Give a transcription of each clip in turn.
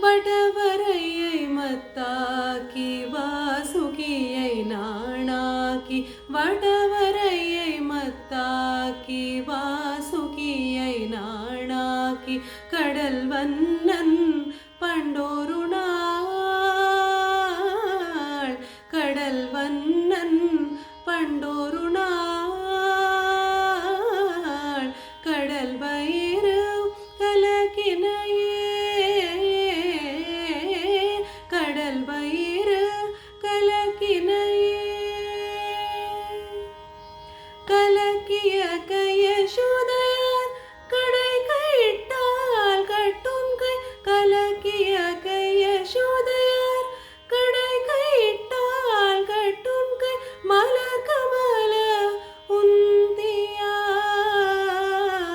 வடவரையை மத்தாக்கி வாசுகியை நாணாக்கி வடவரையை மத்தாக்கி வாசுகியை நாணாக்கி கடல் வண்ணன் பண்டோரு நாள் கடல் வண்ணன் பண்டோரு நாள் கடல் வயிறு கலக்கினையே கடல் வயிறு கலக்கினையே கலக்கிய கையசோதையார் கடை கையிட்டால் கட்டும் கை கலக்கிய கையசோதையார் கடை கையிட்டால் கட்டும் கை மலர் கமல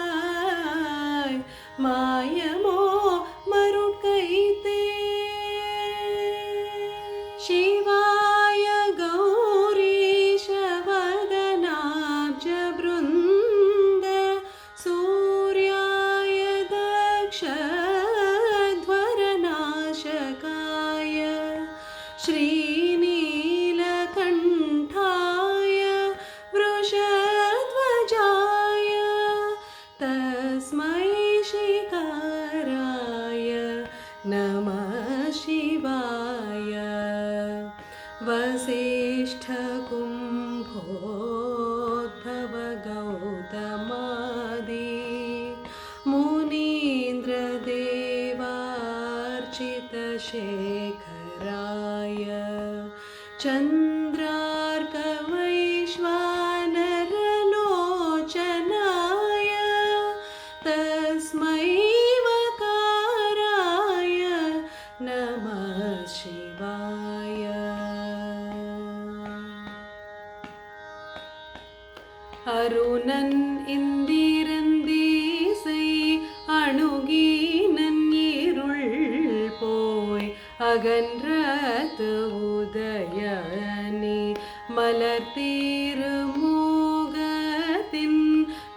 உந்தியாய் மாயமோ மருட்கைத்தே शिवाय गौरीश वदनाब्जवृन्द सूर्याय दक्षध्वरनाशकाय श्रीनीलकण्ठाय वृषध्वजाय तस्मै शिकाराय नमः शिवाय वसिष्ठकुम्भोद्भव गौतमादि मुनीन्द्रदेवार्चितशेखराय चन्द्रार्कवैश्वानरलोचनाय तस्मै वकाराय नमः शिवाय அருணன் இந்திரந்தீசை அணுகினன் இருள் போய் அகன்றது உதயனி மலர் திருமுகத்தின்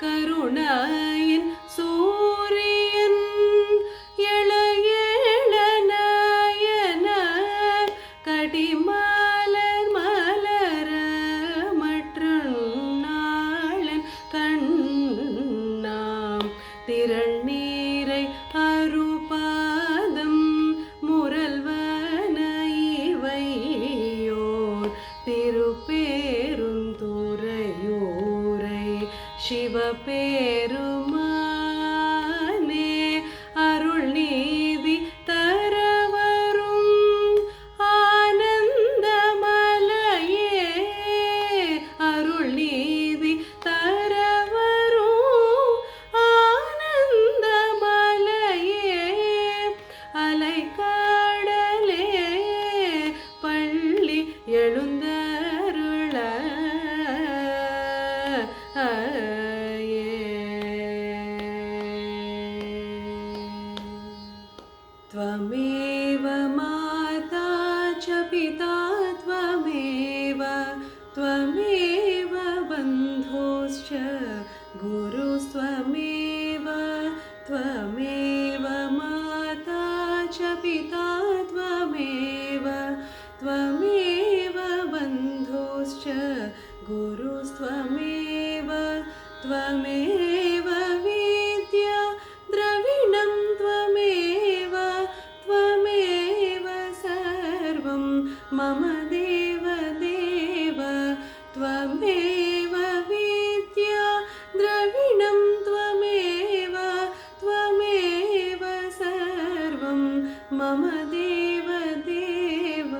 கருணையின் சூரியன் எளையேளநயன கடிமலர் மலர மற்றநாளன் கண்ணாம் திரள்நீரை அருபாதம் முரல்வன இவையோர் திருப்பேருந்துறையூரை சிவபெருமானே அருள் நீதி தரவரும் ஆனந்தமலையே அருள் நீதி தரவரும் ஆனந்தமலையே அலைக்கடலே பள்ளி எழுந்தருள त्वमेव माता च पिता त्वमेव त्वमेव बन्धुश्च गुरुस्त्वमेव त्वमेव माता च पिता त्वमेव त्वमेव बन्धुश्च गुरुस्त्वमेव त्वमेव विद्या द्रविणं त्वमेव त्वमेव सर्वं मम देव देव त्वमेव विद्या द्रविणं त्वमेव त्वमेव सर्वं मम देव देव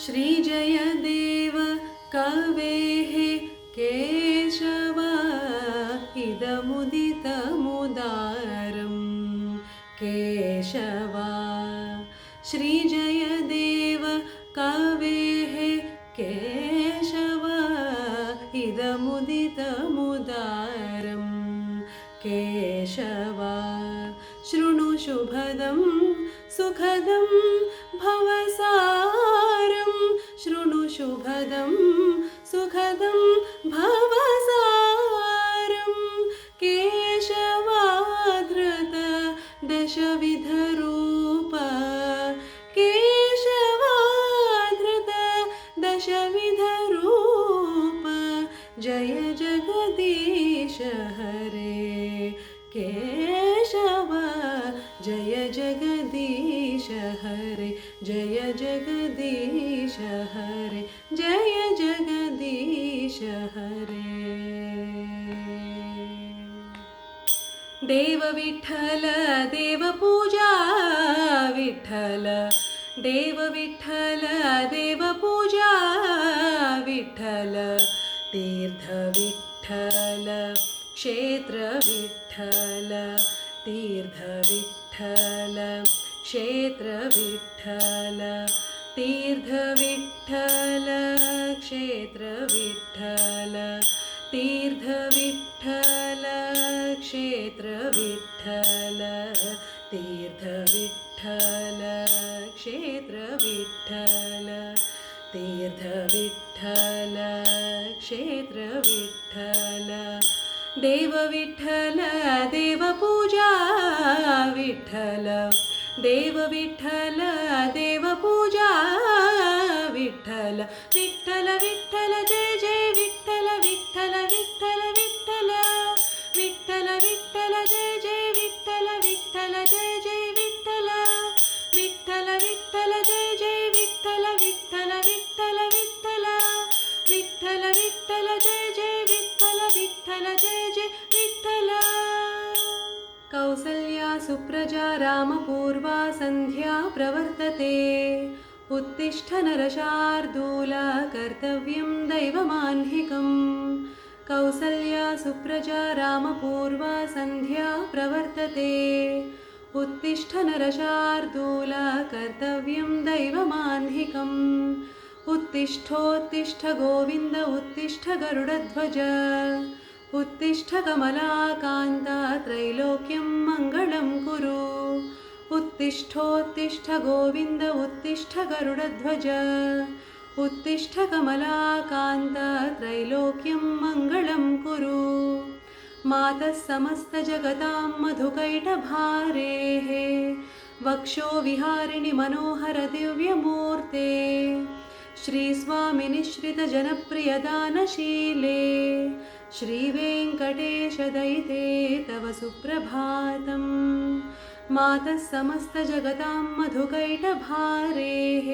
श्री जयदेव कवेः केशव इदमुदितमुदारं केशव श्री जयदेव कवेः केशव इदमुदितमुदारं केशव शृणु शुभदं सुखदं भवसारं शृणु शुभदं सुखदं भवसारं के जगदीश हरे केशव जय जगदीश हरे जय जगदीश हरे जय जगदीश हरे देव विठ्ठल देव पूजा विठ्ठल देव विठ्ठल देव पूजा विठ्ठल तीर्थ विठ्ठल क्षेत्र विठ्ठल तीर्थ विठ्ठल क्षेत्र विठ्ठल तीर्थ विठ्ठल क्षेत्र विठ्ठल तीर्थ विठ्ठल क्षेत्र विठ्ठल तीर्थ विठ्ठल क्षेत्र विठ्ठल तीर्थ विठ्ठल क्षेत्र विठ्ठल देव विठ्ठल देव पूजा विठ्ठल देव विठ्ठल देव पूजा विठ्ठल विठ्ठल विठ्ठल जय जय विठ्ठल विठ्ठल विठ्ठल विठ्ठल विठ्ठल विठ्ठल जय जय विठ्ठल विठ्ठल जय जय विठ्ठल विठ्ठल विठ्ठल जय जय विठ्ठल विठ्ठल विठ्ठल विठ्ठल विठ्ठल विठ्ठल जय जय विठ्ठल विठ्ठल जय जय विठ्ठल कौसल्या सुप्रजा रामपूर्वा सन्ध्या प्रवर्तते उत्तिष्ठ नरशार्दूल कर्तव्यं दैवमाह्निकम् कौसल्या सुप्रजा रामपूर्वा सन्ध्या प्रवर्तते उत्तिष्ठ नरशार्दूल कर्तव्यं दैवमाह्निकम् उत्तिष्ठोत्तिष्ठ गोविन्द उत्तिष्ठ गरुडध्वज उत्तिष्ठ कमलाकान्ता त्रैलोक्यं मङ्गलं कुरु उत्तिष्ठोत्तिष्ठ गोविन्द उत्तिष्ठ गरुडध्वज उत्तिष्ठ कमलाकान्ता त्रैलोक्यं मङ्गलं कुरु मातः समस्तजगतां मधुकैटभारेः वक्षो विहारिणि मनोहर दिव्यमूर्ते श्रीस्वामिनिश्रितजनप्रियदानशीले श्रीवेङ्कटेशदयिते तव सुप्रभातम् मातः समस्तजगतां मधुकैटभारेः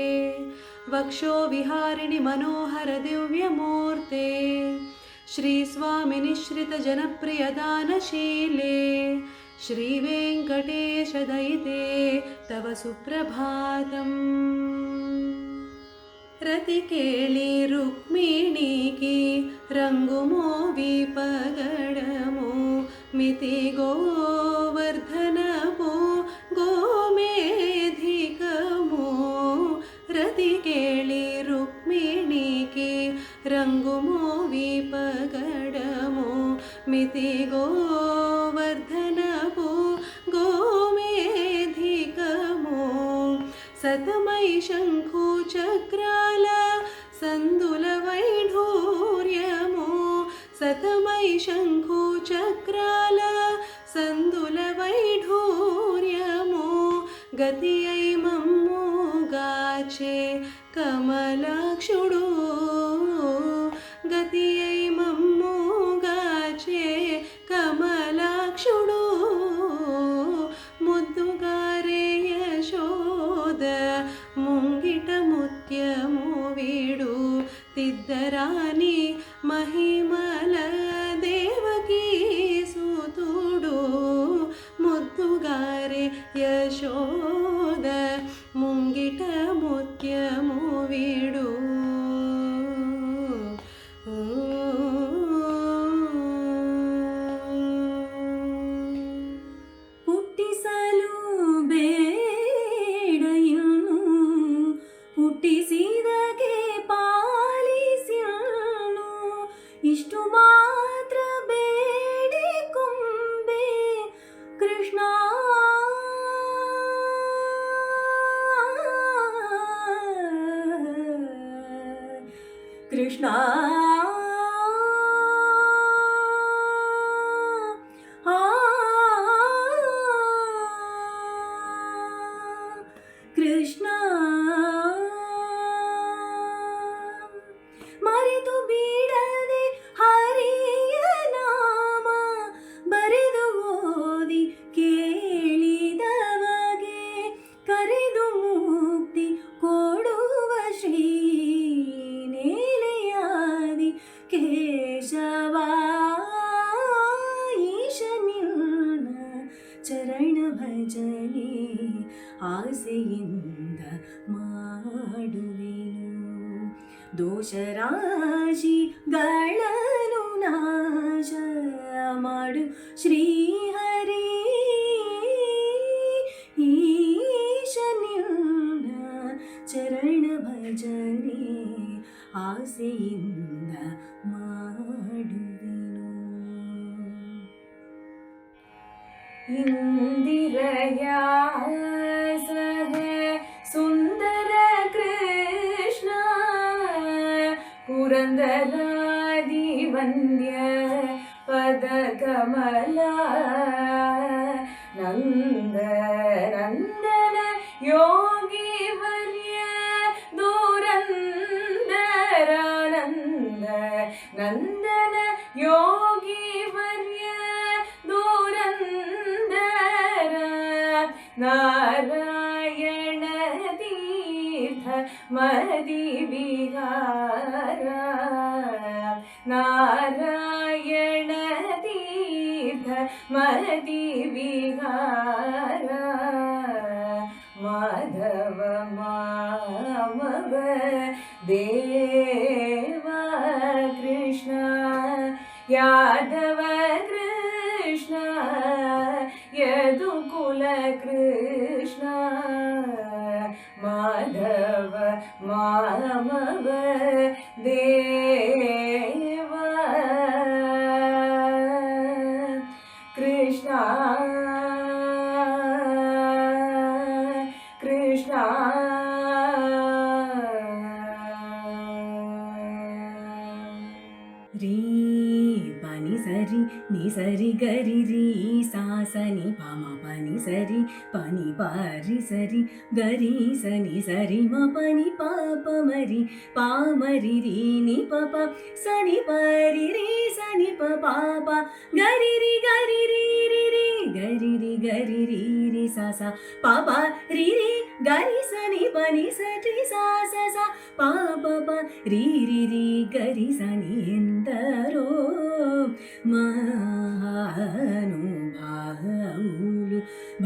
वक्षो विहारिणि मनोहर दिव्यमूर्ते श्रीस्वामिनिश्रितजनप्रियदानशीले श्रीवेङ्कटेशदयिते तव सुप्रभातम् रति केळि रुक्मिणीकी रङ्गुमो विपगडमो मिति गोवर्धनमो गोमेधिकमो रति केळि रुक्मिणीकी रङ्गुमो विपगडमो मिति गोवर्धनमो गोमेधिकमो सतमै शङ्खुचक्राल सन्दुलवैढूर्यमो सतमै शङ्खुचक्राल सन्दुलवैढूर्यमो गतियै मम्मोगाचे कमलाक्षुडु गतियै मम्मोगाचे कमलाक्षुडु मुद्दुगारे यशोद ಮುಂಗಿಟ ಮುತ್ಯಮು ವೀಡು ತಿದ್ದರಾಣಿ ಮಹಿಮಲ ದೇವಕಿ ಸುತುಡು ಮುದ್ದುಗಾರೆ ಯಶೋದ ಮುಂಗಿಟ ಮುತ್ಯಮು ವೀಡು ಆಸೆಯಿಂದ ಮಾಡುವೆನು. ದೋಷರಾಶಿಗಳನ್ನು ನಾಶ ಮಾಡು ಶ್ರೀಹರಿ, ಈಶನಿಂದ ಚರಣ ಭಜನೆ ಆಸೆಯಿಂದ ಮಾಡುವೆನು. ಇಂದಿರಯ ಸಹೆ ಸುಂದರ ಕೃಷ್ಣ, ಪುರಂದರಾದಿ ವಂದ್ಯ ಪದ ಕಮಲ, ನಂದ ನಂದನ ಯೋಗಿ ವರ್ಯ ದುರಂದರಾನಂದ, ನಂದನ ಯೋಗಿ ವರ್ಯ ದುರಂದರ, ನಾರಾಯಣ ತೀರ್ಥ ಮದಿ ವಿಹಾರ, ನಾರಾಯಣ ತೀರ್ಥ ಮದಿ ವಿಹಾರ, ಮಾಧವ ಮಾಮವ ದೇವ ಕೃಷ್ಣ, ಯಾದವ ಕೃಷ್ಣ ಯದುಕುಲ ಕೃಷ್ಣ, ಮಾಧವ ಮಾಮವ ದೇವ ಕೃಷ್ಣ, ಕೃಷ್ಣ. ರೀ ಪನಿ ಸರಿ ನಿ ಸರಿ ಗರಿ ರೀ ಸಾ ಸನಿ ಪಮ ಪನಿ ಸರಿ ಪನಿ ಪಾರಿ ಸರಿ ಗರಿ ಸನಿ ಸರಿ ಮ ಪನಿ ಪಾಪ ಮರಿ ಪಾಮರಿ ರೀ ನಿ ಪಪ ಸನಿ ಪರಿ ರೀ ಸನಿ ಪ ಪಾಪ ಗರಿ ರಿ ಗರಿ ರೀ ರಿ ರಿ ಗರಿ ರಿ ಗರಿ ರೀ ರಿ ಸಾ ಸಾ ಪಾಪ ರಿ ರಿ ಗರಿ ಸನಿ ಪನಿ ಸರಿ ಸಾ ಸಾ ಸಾ ಪಾಪ ಪ ರಿ ರಿ ರಿ ಗರಿ ಸನಿ ಎಂದರೋ ಮಹಾನುಭಾವುಲು.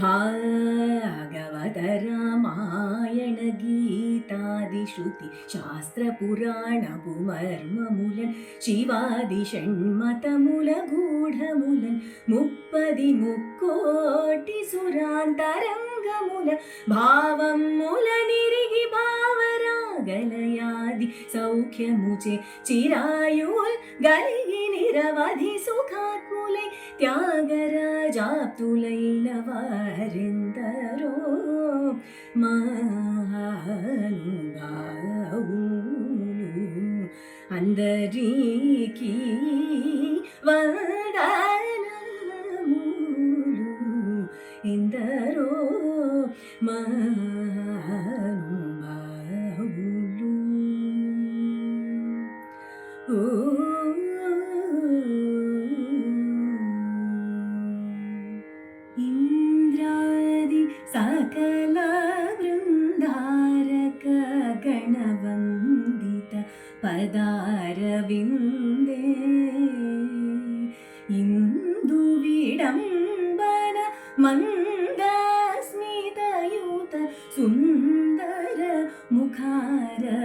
ಭಾಗವತ ರಾಮಾಯಣ ಗೀತಾದಿ ಶ್ರುತಿ ಶಾಸ್ತ್ರ ಪುರಾಣ ಪುಮರ್ಮಮೂಲನ್ ಶಿವಾದಿ ಷಣ್ಮತ ಮೂಲ ಗೂಢ ಮೂಲನ್ ಮುಪ್ಪದಿ ಮುಕ್ಕೋಟಿ ಸುರಾಂತರಂಗ ಮೂಲ ಭಾವಂ ಮೂಲ ನಿರಿಗಿ ಭಾವರಾಗಲಯಾದಿ ಸೌಖ್ಯ ಮುಚೆ ಚಿರಾಯುಲ್ ಗಲಿಗಿ ನಿರವಧಿ ಸುಖಾತ್ಮೂಲೈ ತ್ಯಾಗರಾಜಾಪ್ತುಲೈನವರೆಂದರೋ ಮಹಾನುಭಾವುಲು. అందరికీ వందనములు ఎందరో మహానుభావులు. ఇంద్రాది సకల బృందారక గణవందిత పదారవిందే ఇందు విడంబన మందస్మితయుత సుందర ముఖారవిందే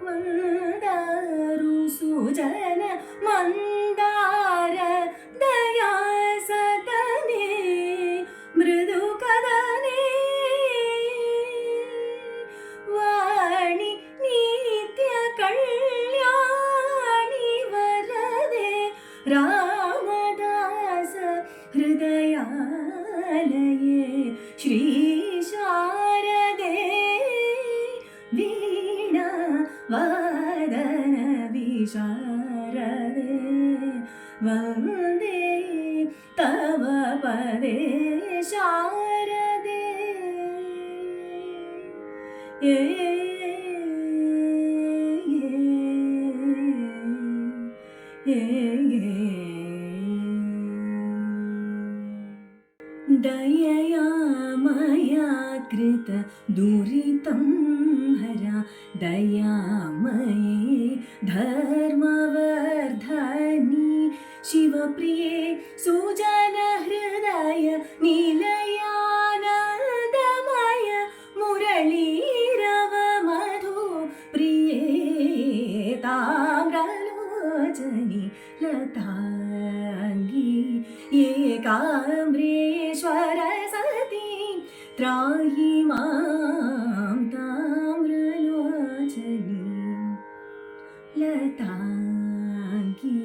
వందారు సుజన మందార దయా సదనే మృదు కదనే వాణి నిత్య కళ్యాణి వరదే రామదాస హృదయాలయే శ్రీ శారదే వీణా వాదన విశారదే వందే తవ పదే శారదే. दयया मया कृत दुरितं हरा दयामये धर्मवर्धनी शिवप्रिये सुजन हृदय नील लोचनी लताङ्गी एकाम्रेश्वर सती त्राहि मां ताम्रलोचनी लताङ्गी